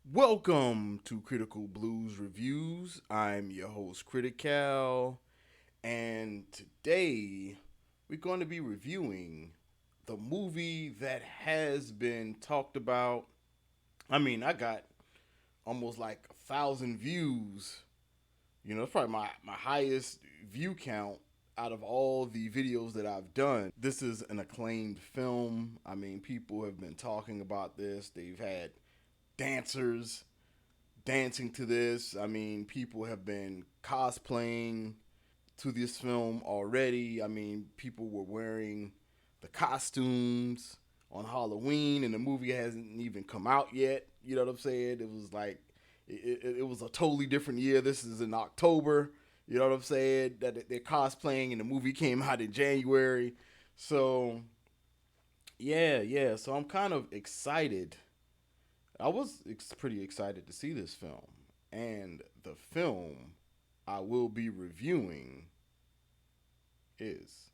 Welcome to Critical Blues Reviews. I'm your host, Critical, and today we're going to be reviewing the movie that has been talked about. I got almost like 1,000 views. It's probably my highest view count out of all the videos that I've done. This is an acclaimed film. People have been talking about this. They've had dancers dancing to this. People have been cosplaying to this film already. People were wearing the costumes on Halloween, and the movie hasn't even come out yet. You know what I'm saying? It was like it was a totally different year. This is in October. You know what I'm saying? That they're cosplaying, and the movie came out in January. So yeah. So I'm kind of excited. I was pretty excited to see this film, and the film I will be reviewing is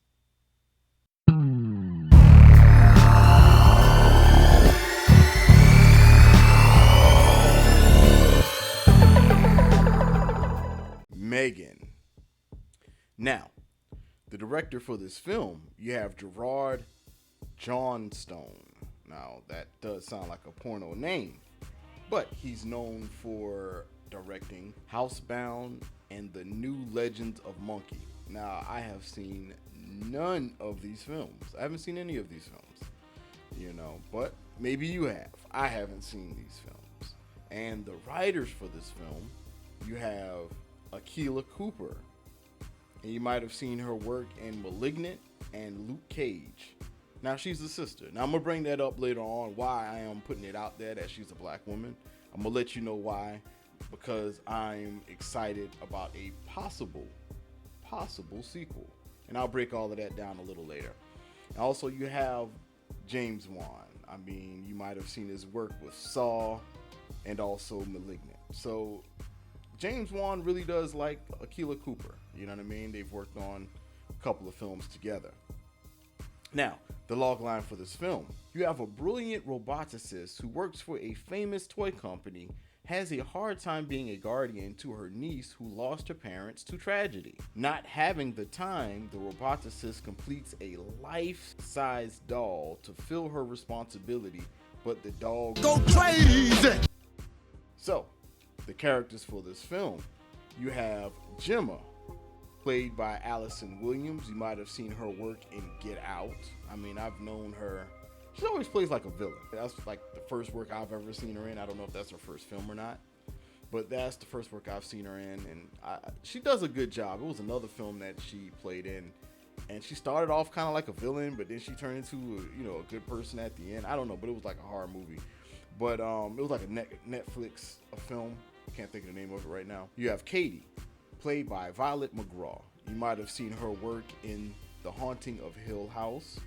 M3gan. Now, the director for this film, you have Gerard Johnstone. Now, that does sound like a porno name, but he's known for directing Housebound and The New Legends of Monkey. Now, I have seen none of these films. I haven't seen any of these films, but maybe you have. I haven't seen these films. And the writers for this film, you have Akilah Cooper, and you might have seen her work in *Malignant* and *Luke Cage*. Now she's a sister. Now I'm gonna bring that up later on. Why I am putting it out there that she's a black woman. I'm gonna let you know why, because I'm excited about a possible sequel, and I'll break all of that down a little later. And also, you have James Wan. You might have seen his work with *Saw* and also *Malignant*. So James Wan really does like Akilah Cooper. You know what I mean? They've worked on a couple of films together. Now, the log line for this film. You have a brilliant roboticist who works for a famous toy company, has a hard time being a guardian to her niece who lost her parents to tragedy. Not having the time, the roboticist completes a life-size doll to fill her responsibility, but the doll go crazy. So, the characters for this film. You have Gemma, played by Allison Williams. You might have seen her work in Get Out. I've known her. She always plays like a villain. That's like the first work I've ever seen her in. I don't know if that's her first film or not, but that's the first work I've seen her in, and she does a good job. It was another film that she played in, and she started off kind of like a villain, but then she turned into a good person at the end. I don't know, but it was like a horror movie. But it was like a Netflix film. I can't think of the name of it right now. You have Katie, played by Violet McGraw. You might have seen her work in The Haunting of Hill House.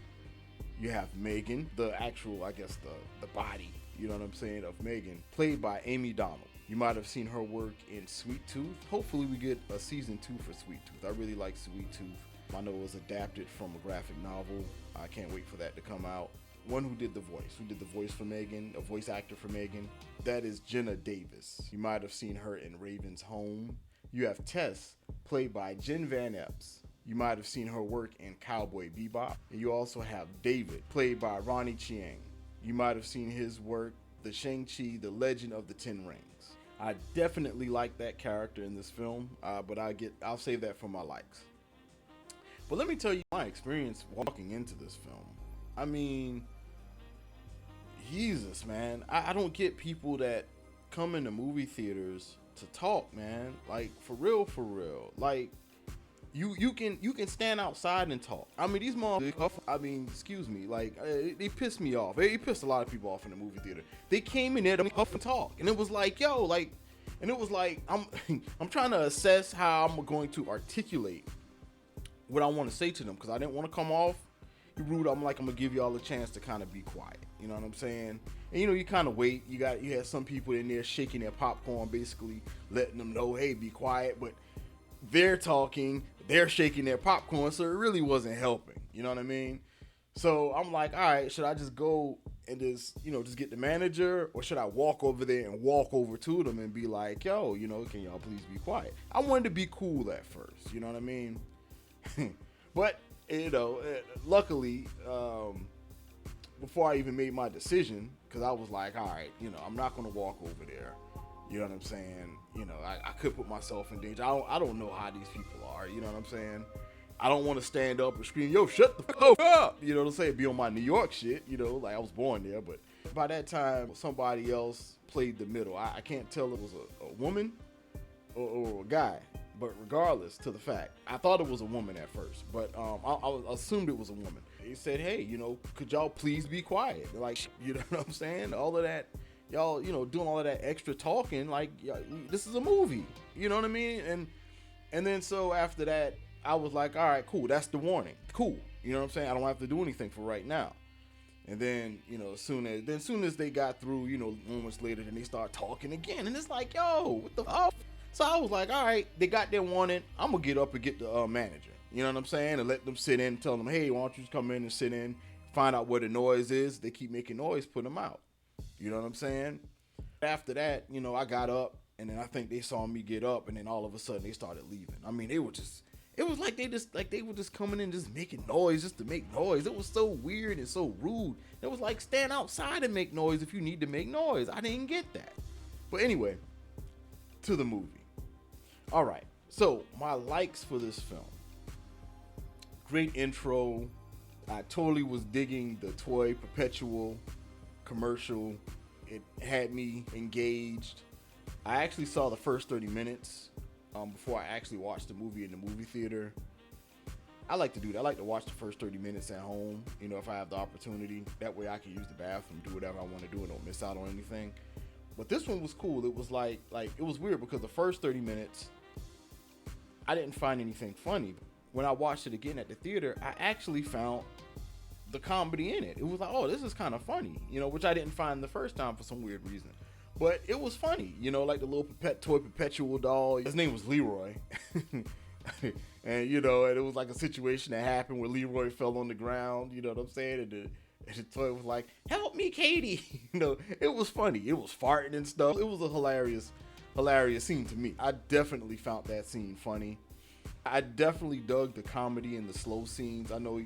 You have Megan, the actual, the body, you know what I'm saying, of Megan, played by Amy Donald. You might have seen her work in Sweet Tooth. Hopefully we get a season 2 for Sweet Tooth. I really like Sweet Tooth. I know it was adapted from a graphic novel. I can't wait for that to come out. One who did the voice for Megan, a voice actor for Megan, that is Jenna Davis. You might have seen her in Raven's Home. You have Tess, played by Jen Van Epps. You might have seen her work in Cowboy Bebop. And you also have David, played by Ronnie Chiang. You might have seen his work, The Shang-Chi, The Legend of the Ten Rings. I definitely like that character in this film, but I'll save that for my likes. But let me tell you my experience walking into this film. Jesus, man. I don't get people that come into movie theaters to talk, man. Like, for real. Like, you can stand outside and talk. These motherfuckers, excuse me, like, they pissed me off. They pissed a lot of people off in the movie theater. They came in there to huff and talk, and it was like, I'm trying to assess how I'm going to articulate what I want to say to them, because I didn't want to come off rude. I'm gonna give y'all a chance to kind of be quiet. You know what I'm saying? And you kind of wait. You had some people in there shaking their popcorn, basically letting them know, hey, be quiet. But they're talking, they're shaking their popcorn, so it really wasn't helping. You know what I mean? So I'm like, all right, should I just go and just, just get the manager, or should I walk over there and walk over to them and be like, yo, can y'all please be quiet? I wanted to be cool at first, you know what I mean? But, luckily, before I even made my decision, because I was like, all right, I'm not going to walk over there. You know what I'm saying? I could put myself in danger. I don't know how these people are. You know what I'm saying? I don't want to stand up and scream, yo, shut the fuck up. You know what I'm saying? Be on my New York shit. Like I was born there. But by that time, somebody else played the middle. I can't tell it was a woman or a guy. But regardless to the fact, I thought it was a woman at first. But I assumed it was a woman. He said, hey, could y'all please be quiet? Like, you know what I'm saying? All of that. Y'all, doing all of that extra talking, like, this is a movie, you know what I mean? And then so after that, I was like, all right, cool, that's the warning, cool, you know what I'm saying? I don't have to do anything for right now. And then, as soon as they got through, moments later, then they start talking again, and it's like, yo, what the fuck? So I was like, all right, they got their warning, I'm gonna get up and get the manager, you know what I'm saying? And let them sit in, tell them, hey, why don't you come in and sit in, find out where the noise is. They keep making noise, put them out. You know what I'm saying? After that, I got up, and then I think they saw me get up, and then all of a sudden they started leaving. I mean, it was like they were just coming in, just making noise, just to make noise. It was so weird and so rude. It was like, stand outside and make noise if you need to make noise. I didn't get that. But anyway, to the movie. All right, so my likes for this film. Great intro. I totally was digging the toy Perpetual commercial. It had me engaged. I actually saw the first 30 minutes before I actually watched the movie in the movie theater. I like to do that. I like to watch the first 30 minutes at home, if I have the opportunity. That way I can use the bathroom, do whatever I want to do, and don't miss out on anything. But this one was cool. It was like it was weird because the first 30 minutes, I didn't find anything funny. When I watched it again at the theater, I actually found the comedy in it. It was like, oh, this is kind of funny, which I didn't find the first time for some weird reason. But it was funny, like the little toy Perpetual doll. His name was Leroy. And, and it was like a situation that happened where Leroy fell on the ground, you know what I'm saying? And the toy was like, help me, Katie. It was funny. It was farting and stuff. It was a hilarious scene to me. I definitely found that scene funny. I definitely dug the comedy and the slow scenes. I know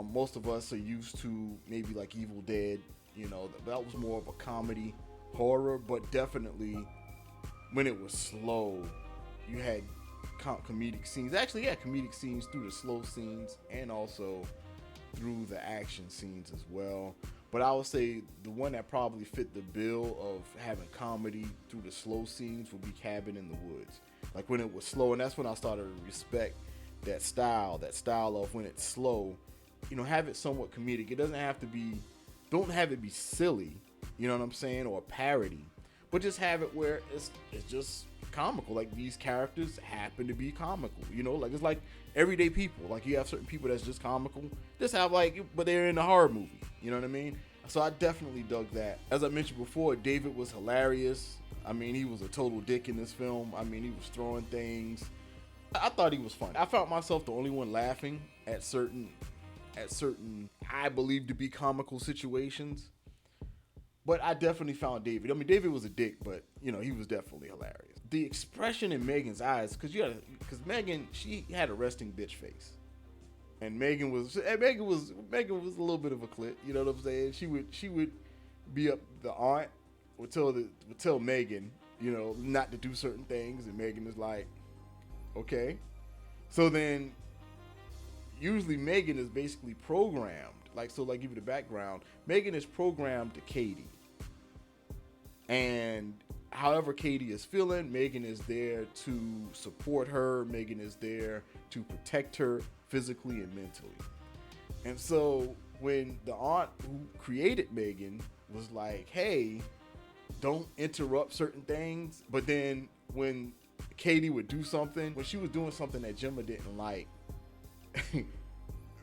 most of us are used to maybe like Evil Dead, that was more of a comedy horror, but definitely when it was slow, you had comedic scenes. Actually, yeah, comedic scenes through the slow scenes and also through the action scenes as well. But I would say the one that probably fit the bill of having comedy through the slow scenes would be Cabin in the Woods. Like when it was slow, and that's when I started to respect that style of when it's slow, have it somewhat comedic. It doesn't have to be, don't have it be silly, you know what I'm saying, or a parody, but just have it where it's just comical. Like these characters happen to be comical, like it's like everyday people. Like you have certain people that's just comical, just have but they're in a horror movie, you know what I mean? So I definitely dug that. As I mentioned before, David was hilarious. I mean, he was a total dick in this film. I mean, he was throwing things. I thought he was funny. I found myself the only one laughing at certain I believe to be comical situations. But I definitely found David. I mean, David was a dick, but he was definitely hilarious. The expression in Megan's eyes, because Megan, she had a resting bitch face, and Megan was a little bit of a clit. You know what I'm saying? She would be up. The aunt would tell Megan, not to do certain things, and Megan is like, okay. So then, usually Megan is basically programmed. Give you the background. Megan is programmed to Katie. And however Katie is feeling, Megan is there to support her. Megan is there to protect her physically and mentally. And so when the aunt who created Megan was like, hey, don't interrupt certain things. But then when Katie would do something, when she was doing something that Gemma didn't like,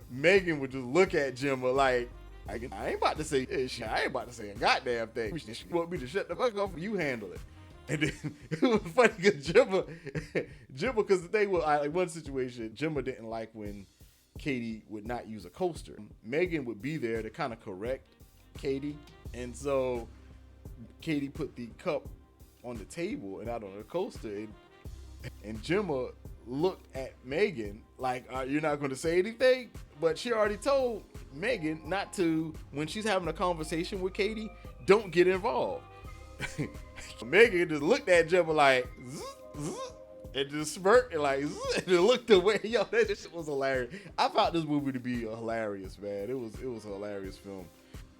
Megan would just look at Gemma like, I ain't about to say shit. I ain't about to say a goddamn thing. You want me to shut the fuck up? You handle it. And then it was funny because Gemma, because the thing was, like one situation, Gemma didn't like when Katie would not use a coaster. Megan would be there to kind of correct Katie. And so Katie put the cup on the table and out on the coaster, and Gemma looked at Megan like, you're not going to say anything? But she already told Megan not to, when she's having a conversation with Katie, don't get involved. Megan just looked at Gemma like, zzz, zzz, and just smirked and like, zzz, and just looked away. Yo, that shit was hilarious. I found this movie to be hilarious, man. It was a hilarious film.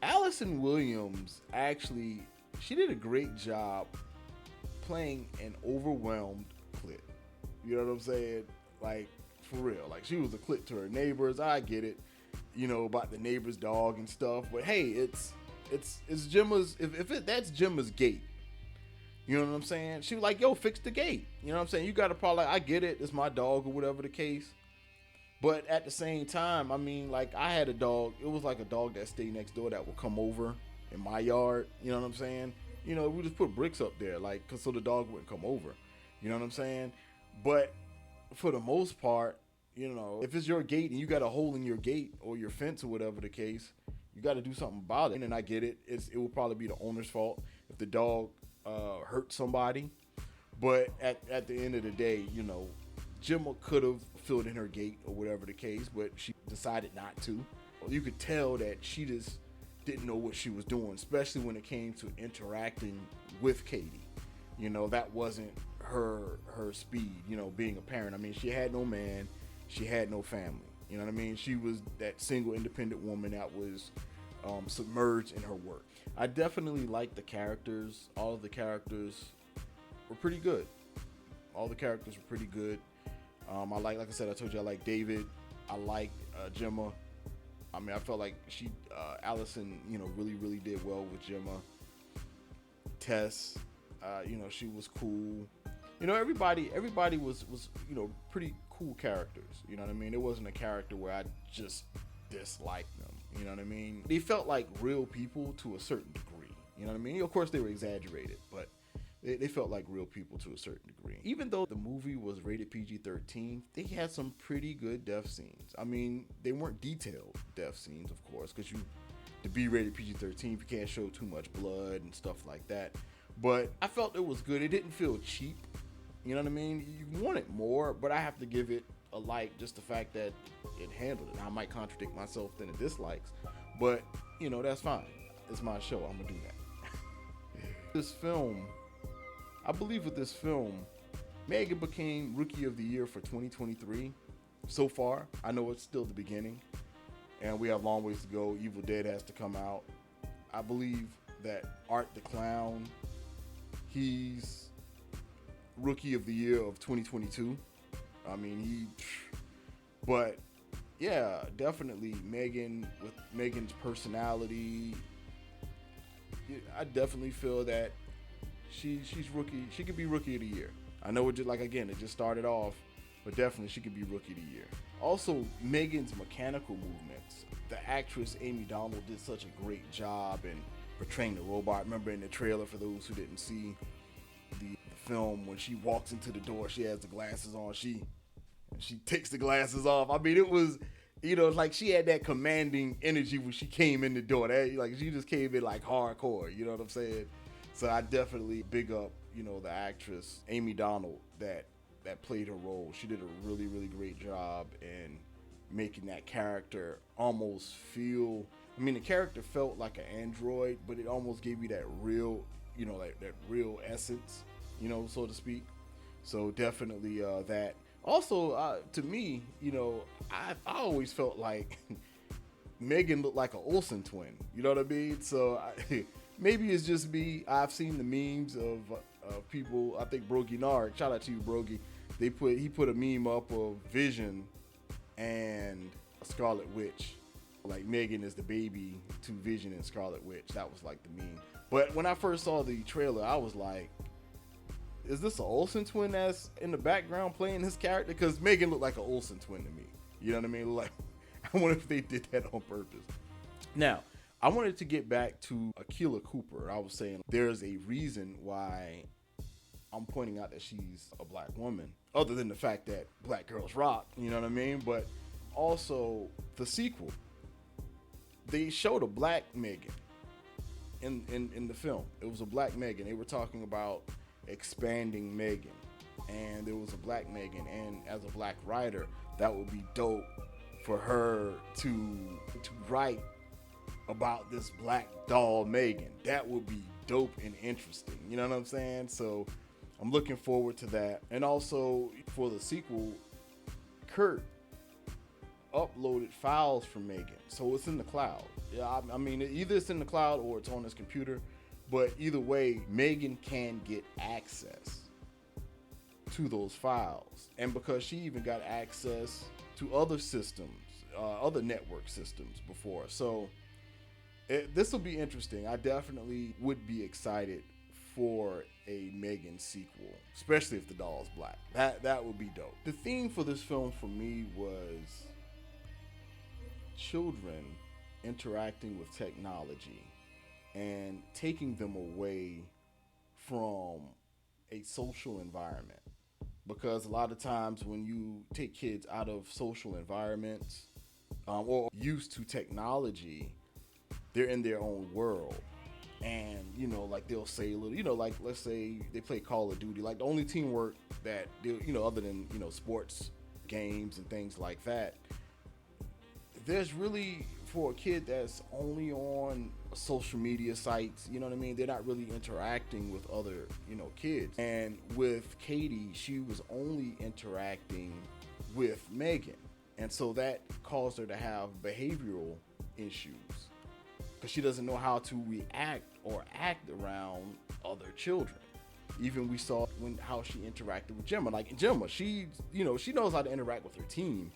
Allison Williams, actually, she did a great job playing an overwhelmed clit. You know what I'm saying? Like, for real. Like, she was a clit to her neighbors. I get it, you know, about the neighbor's dog and stuff. But hey, it's Gemma's, that's Gemma's gate. You know what I'm saying? She was like, yo, fix the gate. You know what I'm saying? You got a problem. Like, I get it. It's my dog or whatever the case. But at the same time, I mean, like, I had a dog. It was like a dog that stayed next door that would come over in my yard. You know what I'm saying? You know, we just put bricks up there, like, so the dog wouldn't come over. You know what I'm saying? But for the most part, you know, if it's your gate and you got a hole in your gate or your fence or whatever the case, you got to do something about it. And I get it. It will probably be the owner's fault if the dog hurt somebody. But at the end of the day, you know, Gemma could have filled in her gate or whatever the case, but she decided not to. You could tell that she just didn't know what she was doing, especially when it came to interacting with Katie. You know, that wasn't her speed, you know, being a parent. I mean, she had no man, she had no family. You know what I mean? She was that single independent woman that was submerged in her work. I definitely like the characters. All of the characters were pretty good. All the characters were pretty good. Like I said, I told you I like David. I like Gemma. I mean, I felt like Allison, you know, really did well with Gemma. Tess, you know, she was cool. You know, everybody was, you know, pretty cool characters. You know what I mean? It wasn't a character where I just disliked them. You know what I mean? They felt like real people to a certain degree. You know what I mean? Of course, they were exaggerated, but they felt like real people to a certain degree. Even though the movie was rated PG-13, they had some pretty good death scenes. I mean, they weren't detailed death scenes, of course, because to be rated PG-13, you can't show too much blood and stuff like that. But I felt it was good. It didn't feel cheap. You know what I mean? You wanted more, but I have to give it a like, just the fact that it handled it. I might contradict myself in the dislikes, but, you know, that's fine. It's my show. I'm going to do that. This film, I believe with this film, Megan became Rookie of the Year for 2023. So far, I know it's still the beginning, and we have a long ways to go. Evil Dead has to come out. I believe that Art the Clown, he's Rookie of the Year of 2022. I mean, but yeah, definitely Megan, with Megan's personality, I definitely feel that she's rookie. She could be Rookie of the Year. I know it just, like, again, it just started off, but definitely she could be Rookie of the Year. Also, Megan's mechanical movements. The actress Amy Donald did such a great job in portraying the robot. Remember in the trailer, for those who didn't see the film, when she walks into the door, she has the glasses on. She takes the glasses off. I mean, it was, you know, like she had that commanding energy when she came in the door. That, like, she just came in like hardcore. You know what I'm saying? So I definitely big up, you know, the actress Amy Donald that played her role. She did a really great job in making that character almost feel. I mean, the character felt like an android, but it almost gave you that real, you know, like that real essence, you know, so to speak. So definitely that. Also, to me, you know, I always felt like Megan looked like an Olsen twin. You know what I mean? So maybe it's just me. I've seen the memes of people. I think Brogy Nard, shout out to you, Brogy. He put a meme up of Vision and a Scarlet Witch. Like Megan is the baby to Vision and Scarlet Witch. That was like the meme. But when I first saw the trailer, I was like, is this an Olsen twin that's in the background playing his character? Because Megan looked like an Olsen twin to me. You know what I mean? Like, I wonder if they did that on purpose. Now, I wanted to get back to Akilah Cooper. I was saying there's a reason why I'm pointing out that she's a black woman, other than the fact that black girls rock, you know what I mean? But also the sequel, they showed a black Megan. in the film. It was a black Megan. They were talking about expanding Megan, and there was a black Megan. And as a black writer, that would be dope for her to write about this black doll Megan. That would be dope and interesting. You know what I'm saying? So I'm looking forward to that. And also for the sequel, Kurt uploaded files from Megan, so it's in the cloud. Yeah, I mean, either it's in the cloud or it's on his computer, but either way, Megan can get access to those files. And because she even got access to other systems, other network systems before, so this will be interesting. I definitely would be excited for a Megan sequel, especially if the doll's black. That would be dope. The theme for this film for me was children interacting with technology and taking them away from a social environment. Because a lot of times when you take kids out of social environments or used to technology, they're in their own world. And, you know, like they'll say a little, you know, like let's say they play Call of Duty, like the only teamwork that, you know, other than, you know, sports games and things like that, there's really, for a kid that's only on social media sites, you know what I mean? They're not really interacting with other, you know, kids. And with Katie, she was only interacting with Megan. And so that caused her to have behavioral issues because she doesn't know how to react or act around other children. Even we saw how she interacted with Gemma. Like Gemma, she knows how to interact with her team,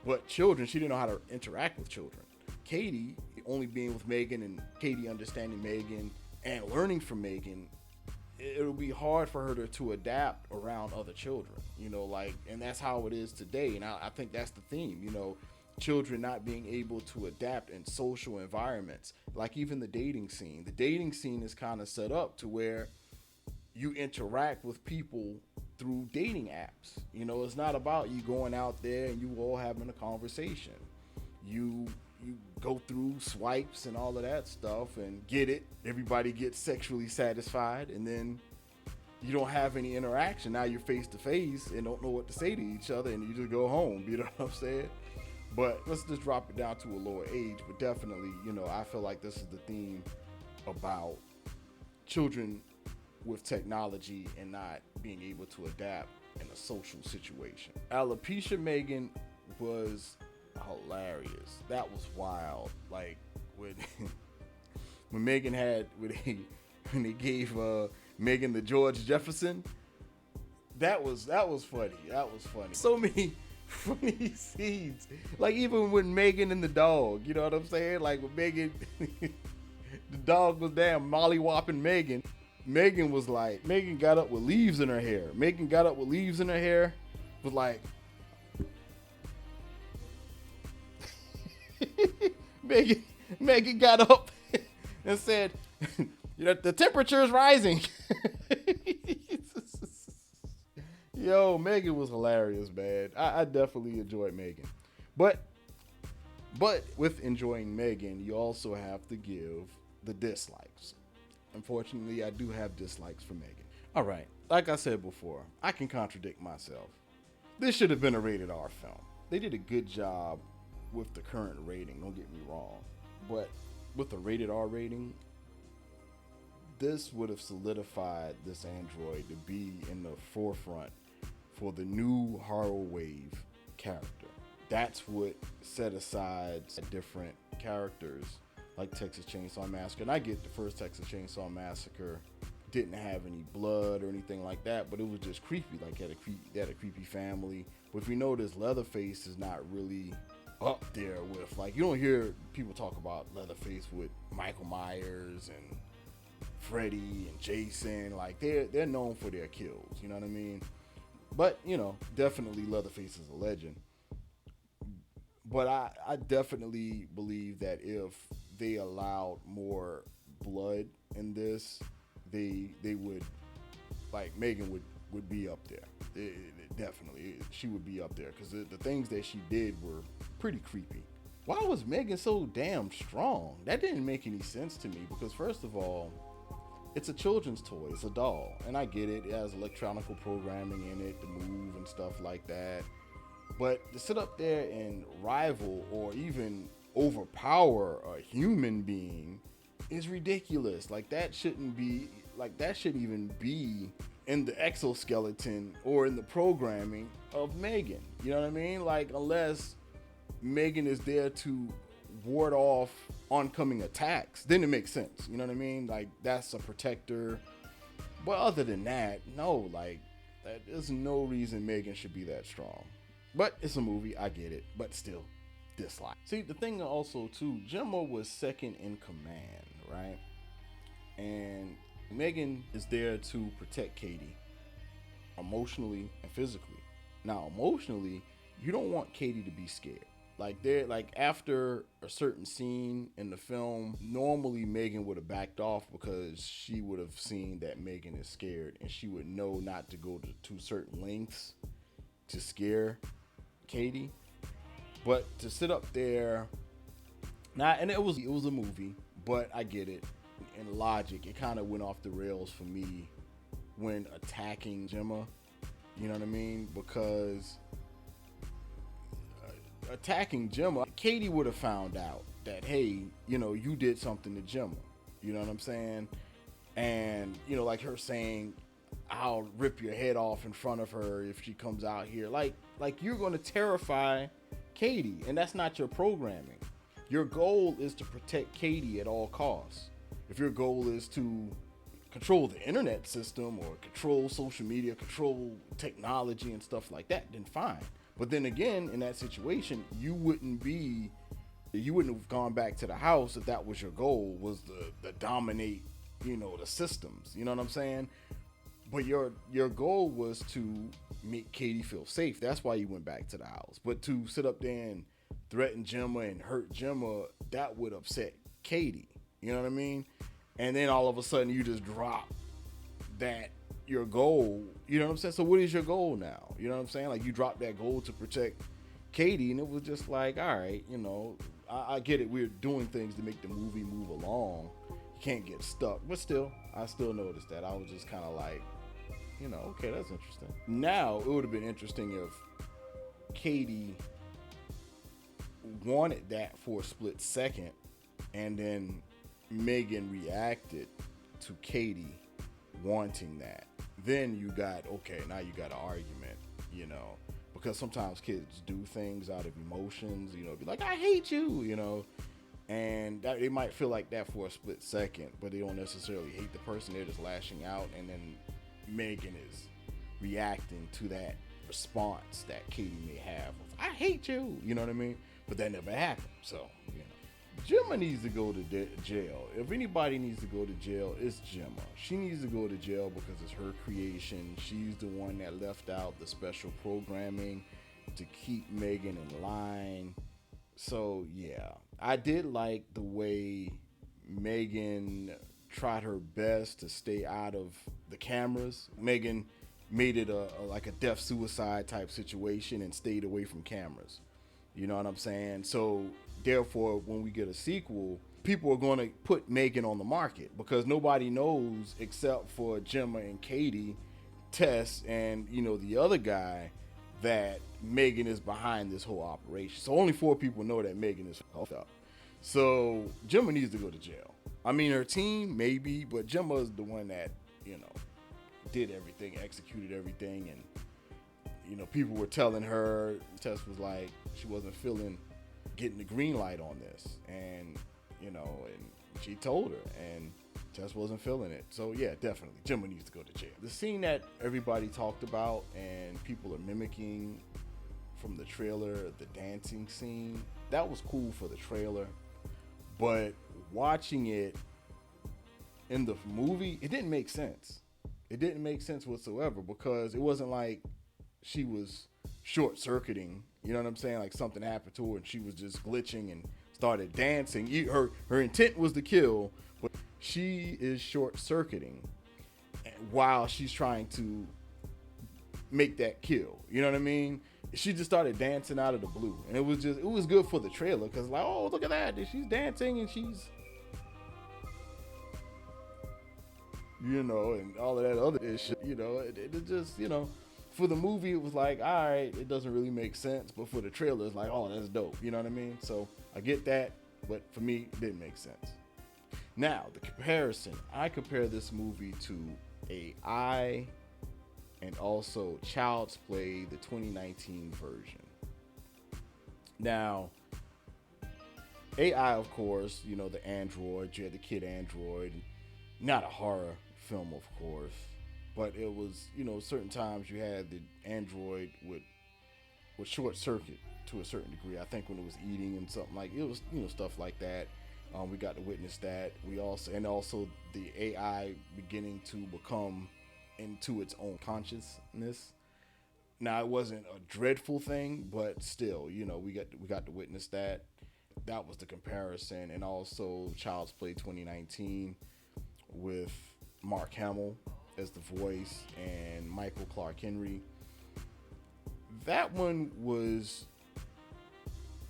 but children, she didn't know how to interact with children. Katie, only being with Megan and Katie understanding Megan and learning from Megan, it'll be hard for her to adapt around other children, you know, like, and that's how it is today. And I think that's the theme, you know, children not being able to adapt in social environments. Like even the dating scene is kind of set up to where you interact with people through dating apps. You know, it's not about you going out there and you all having a conversation. You go through swipes and all of that stuff and get it. Everybody gets sexually satisfied, and then you don't have any interaction. Now you're face to face and don't know what to say to each other, and you just go home. You know what I'm saying? But let's just drop it down to a lower age. But definitely, you know, I feel like this is the theme about children with technology and not being able to adapt in a social situation. Alopecia Megan was hilarious. That was wild. Like when Megan had when they gave Megan the George Jefferson. That was funny. That was funny. So many funny scenes. Like even with Megan and the dog. You know what I'm saying? Like with Megan, the dog was damn molly-whopping Megan. Megan got up with leaves in her hair. Was like, Megan got up and said, the temperature is rising. Yo, Megan was hilarious, man. I definitely enjoyed Megan. But with enjoying Megan, you also have to give the dislikes. Unfortunately, I do have dislikes for Megan. All right, like I said before, I can contradict myself. This should have been a rated R film. They did a good job with the current rating, don't get me wrong. But with the rated R rating, this would have solidified this android to be in the forefront for the new horror wave character. That's what set aside different characters like Texas Chainsaw Massacre. And I get the first Texas Chainsaw Massacre didn't have any blood or anything like that, but it was just creepy. Like they had a creepy family. But if you notice, Leatherface is not really up there with, like, you don't hear people talk about Leatherface with Michael Myers and Freddy and Jason. Like they're known for their kills, you know what I mean? But, you know, definitely Leatherface is a legend. But I definitely believe that if they allowed more blood in this, they would, like, Megan would be up there. Definitely, she would be up there because the things that she did were pretty creepy. why was Megan so damn strong? That didn't make any sense to me because first of all, it's a children's toy. It's a doll, and I get it. It has electronic programming in it to move and stuff like that. But to sit up there and rival or even overpower a human being is ridiculous. Like that shouldn't be. Like that shouldn't even be in the exoskeleton or in the programming of Megan. You know what I mean? Like unless Megan is there to ward off oncoming attacks, then it makes sense. You know what I mean? Like that's a protector. But other than that, no, like there's no reason Megan should be that strong. But it's a movie, I get it, but still dislike. See, the thing also too, Gemma was second in command, right? And Megan is there to protect Katie emotionally and physically. Now, emotionally, you don't want Katie to be scared. Like after a certain scene in the film, normally Megan would have backed off because she would have seen that Megan is scared and she would know not to go to certain lengths to scare Katie. But to sit up there, and it was a movie, but I get it. In logic, it kind of went off the rails for me when attacking Gemma. You know what I mean? Because attacking Gemma, Katie would have found out that, hey, you know, you did something to Gemma. You know what I'm saying? And, you know, like her saying, I'll rip your head off in front of her if she comes out here. Like you're going to terrify Katie, and that's not your programming. Your goal is to protect Katie at all costs. If your goal is to control the internet system or control social media, control technology and stuff like that, then fine. But then again, in that situation, you wouldn't have gone back to the house if that was your goal, was to dominate, you know, the systems. You know what I'm saying? But your goal was to make Katie feel safe. That's why you went back to the house. But to sit up there and threaten Gemma and hurt Gemma, that would upset Katie. You know what I mean? And then all of a sudden you just drop that your goal. You know what I'm saying? So what is your goal now? You know what I'm saying? Like you dropped that goal to protect Katie, and it was just like, all right, you know, I get it. We're doing things to make the movie move along. You can't get stuck. But still, I still noticed that. I was just kind of like, you know, okay, that's interesting. Now, it would have been interesting if Katie wanted that for a split second, and then Megan reacted to Katie wanting that. Then you got, okay, now you got an argument, you know, because sometimes kids do things out of emotions, you know, be like, I hate you, you know, and that, they might feel like that for a split second, but they don't necessarily hate the person. They're just lashing out, and then Megan is reacting to that response that Katie may have of, I hate you, you know what I mean? But that never happened, so, you know. Gemma needs to go to jail. If anybody needs to go to jail, it's Gemma. She needs to go to jail because it's her creation. She's the one that left out the special programming to keep Megan in line. So, yeah. I did like the way Megan tried her best to stay out of the cameras. Megan made it like a death-suicide type situation and stayed away from cameras. You know what I'm saying? So, therefore, when we get a sequel, people are going to put Megan on the market because nobody knows except for Gemma and Katie, Tess, and, you know, the other guy that Megan is behind this whole operation. So only 4 people know that Megan is fucked up. So Gemma needs to go to jail. I mean, her team, maybe, but Gemma is the one that, you know, did everything, executed everything, and, you know, people were telling her, Tess was like, she wasn't feeling getting the green light on this, and, you know, and she told her, and Tess wasn't feeling it. So yeah, definitely Gemma needs to go to jail. The scene that everybody talked about and people are mimicking from the trailer, the dancing scene, that was cool for the trailer, but watching it in the movie, it didn't make sense. It didn't make sense whatsoever because it wasn't like she was short-circuiting, you know what I'm saying? Like something happened to her and she was just glitching and started dancing. Her intent was to kill, but she is short-circuiting while she's trying to make that kill. You know what I mean? she just started dancing out of the blue, and it was good for the trailer because like, oh, look at that, she's dancing and she's, you know, and all of that other shit, you know, it just, you know, for the movie it was like, all right, it doesn't really make sense, but for the trailer it's like, oh, that's dope, you know what I mean? So I get that, but for me it didn't make sense. Now the comparison, I compare this movie to AI and also Child's Play, the 2019 version. Now, AI, of course, you know, the android, you had the kid android, not a horror film, of course, but it was, you know, certain times you had the android would short circuit to a certain degree. I think when it was eating and something like, it was, you know, stuff like that. We got to witness that. We also the AI beginning to become into its own consciousness. Now it wasn't a dreadful thing, but still, you know, we got to witness that. That was the comparison, and also Child's Play 2019 with Mark Hamill as the voice and Michael Clark Henry. That one was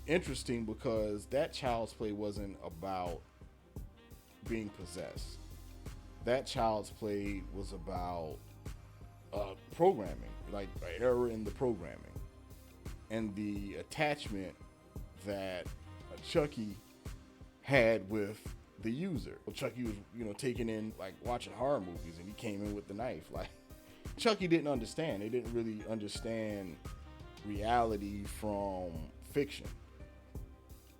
interesting because that Child's Play wasn't about being possessed. That Child's Play was about programming, like an error in the programming, and the attachment that Chucky had with the user. Chucky was, you know, taking in, like, watching horror movies, and he came in with the knife. Like, Chucky didn't understand. They didn't really understand reality from fiction.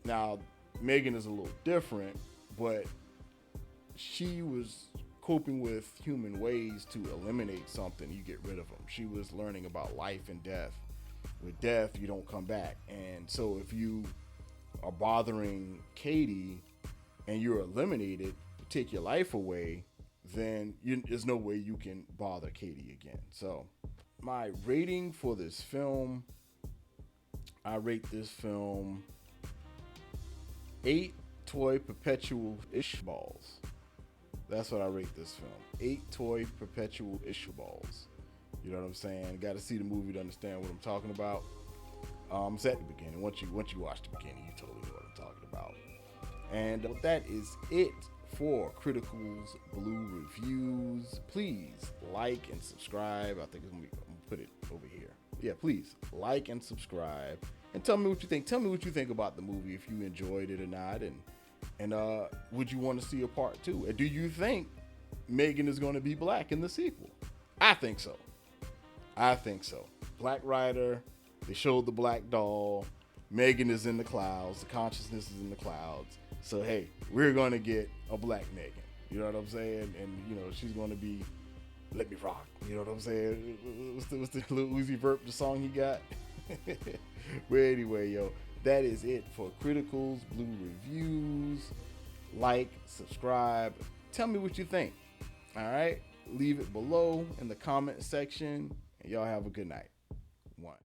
Now, M3gan is a little different, but she was coping with human ways to eliminate something. You get rid of them. She was learning about life and death. With death, you don't come back. And so if you are bothering Katie and you're eliminated, you take your life away, then there's no way you can bother Katie again. So my rating for this film, I rate this film 8 toy perpetual ish balls. That's what I rate this film. 8 toy perpetual ish balls. You know what I'm saying? Got to see the movie to understand what I'm talking about. It's at the beginning. Once you watch the beginning, you totally know what I'm talking about. And that is it for Critical's Blue Reviews. Please like and subscribe. I think I'm gonna put it over here. Yeah, please like and subscribe, and tell me what you think. Tell me what you think about the movie, if you enjoyed it or not, and would you want to see a part 2? And do you think M3gan is going to be black in the sequel? I think so. Black Rider. They showed the black doll. M3gan is in the clouds. The consciousness is in the clouds. So hey, we're gonna get a black M3gan. You know what I'm saying? And you know, she's gonna be "Let Me Rock." You know what I'm saying? What's the Lil Uzi Vert, the song he got? But anyway, yo, that is it for Critical's Blue Reviews. Like, subscribe, tell me what you think. All right, leave it below in the comment section, and y'all have a good night.